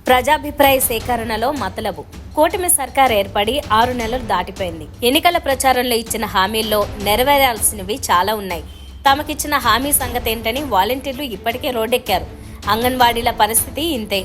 ప్రజాభిప్రాయ సేకరణలో మతలబు. కూటమి సర్కార్ ఏర్పడి 6 నెలలు దాటిపోయింది. ఎన్నికల ప్రచారంలో ఇచ్చిన హామీల్లో నెరవేరాల్సినవి చాలా ఉన్నాయి. తమకిచ్చిన హామీ సంగతేంటని వాలంటీర్లు ఇప్పటికే రోడ్డెక్కారు. అంగన్వాడీల పరిస్థితి ఇంతే.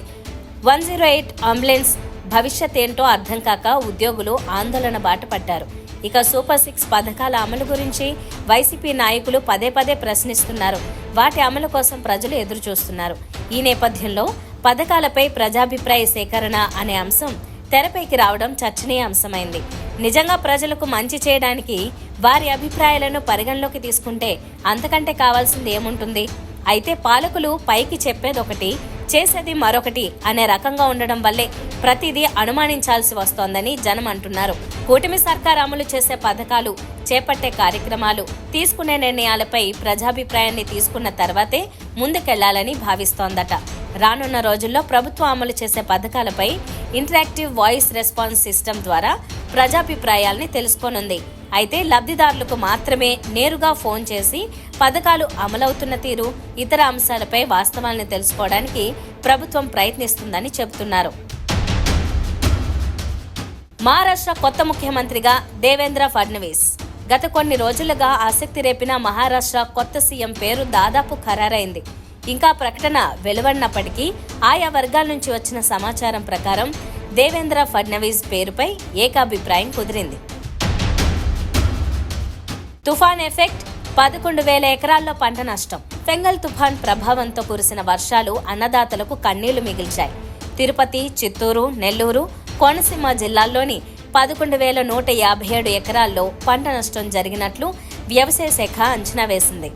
108 అంబులెన్స్ భవిష్యత్ ఏంటో అర్థం కాక ఉద్యోగులు ఆందోళన బాట పడ్డారు. ఇక సూపర్ 6 పథకాల అమలు గురించి వైసీపీ నాయకులు పదే పదే ప్రశ్నిస్తున్నారు. వాటి అమలు కోసం ప్రజలు ఎదురు చూస్తున్నారు. ఈ నేపథ్యంలో పథకాలపై ప్రజాభిప్రాయ సేకరణ అనే అంశం తెరపైకి రావడం చర్చనీయాంశమైంది. నిజంగా ప్రజలకు మంచి చేయడానికి వారి అభిప్రాయాలను పరిగణలోకి తీసుకుంటే అంతకంటే కావాల్సింది ఏముంటుంది? అయితే పాలకులు పైకి చెప్పేదొకటి, చేసేది మరొకటి అనే రకంగా ఉండడం వల్లే ప్రతిదీ అనుమానించాల్సి వస్తోందని జనం అంటున్నారు. కూటమి సర్కార్ అమలు చేసే పథకాలు, చేపట్టే కార్యక్రమాలు, తీసుకునే నిర్ణయాలపై ప్రజాభిప్రాయాన్ని తీసుకున్న తర్వాతే ముందుకెళ్లాలని భావిస్తోందట. రానున్న రోజుల్లో ప్రభుత్వం అమలు చేసే పథకాలపై ఇంటరాక్టివ్ వాయిస్ రెస్పాన్స్ సిస్టమ్ ద్వారా ప్రజాభిప్రాయాల్ని తెలుసుకోనుంది. అయితే లబ్ధిదారులకు మాత్రమే నేరుగా ఫోన్ చేసి పథకాలు అమలవుతున్న తీరు, ఇతర అంశాలపై వాస్తవాలను తెలుసుకోవడానికి ప్రభుత్వం ప్రయత్నిస్తుందని చెబుతున్నారు. మహారాష్ట్ర కొత్త ముఖ్యమంత్రిగా దేవేంద్ర ఫడ్నవీస్. గత కొన్ని రోజులుగా ఆసక్తి రేపిన మహారాష్ట్ర కొత్త సీఎం పేరు దాదాపు ఖరారైంది. ఇంకా ప్రకటన వెలువడినప్పటికీ ఆయా వర్గాల నుంచి వచ్చిన సమాచారం ప్రకారం దేవేంద్ర ఫడ్నవీస్ పేరుపై ఏకాభిప్రాయం కుదిరింది. తుఫాన్ ఎఫెక్ట్ 11,000 ఎకరాల్లో పంట నష్టం. ఫెంగల్ తుఫాన్ ప్రభావంతో కురిసిన వర్షాలు అన్నదాతలకు కన్నీళ్లు మిగిల్చాయి. తిరుపతి, చిత్తూరు, నెల్లూరు, కోనసీమ జిల్లాల్లోని 11,157 ఎకరాల్లో పంట నష్టం జరిగినట్లు వ్యవసాయ శాఖ అంచనా వేసింది.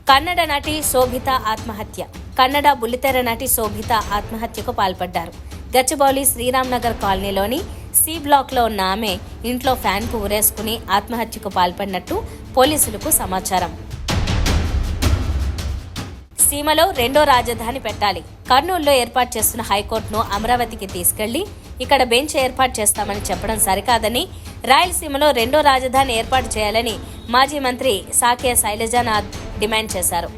కన్నడ నటి శోభిత ఆత్మహత్య. కన్నడ బుల్లితెర నటి శోభిత ఆత్మహత్యకు పాల్పడ్డారు. గచ్చిబౌలి శ్రీరామ్ నగర్ కాలనీలోని సి బ్లాక్లో ఉన్న ఆమె ఇంట్లో ఫ్యాన్కు ఊరేసుకుని ఆత్మహత్యకు పాల్పడినట్టు పోలీసులకు సమాచారం. సీమలో రెండో రాజధాని పెట్టాలి. కర్నూలులో ఏర్పాటు చేస్తున్న హైకోర్టును అమరావతికి తీసుకెళ్లి ఇక్కడ బెంచ్ ఏర్పాటు చేస్తామని చెప్పడం సరికాదని, రాయలసీమలో రెండో రాజధాని ఏర్పాటు చేయాలని మాజీ మంత్రి సాకే శైలజానాథ్ డిమాండ్ చేశారు.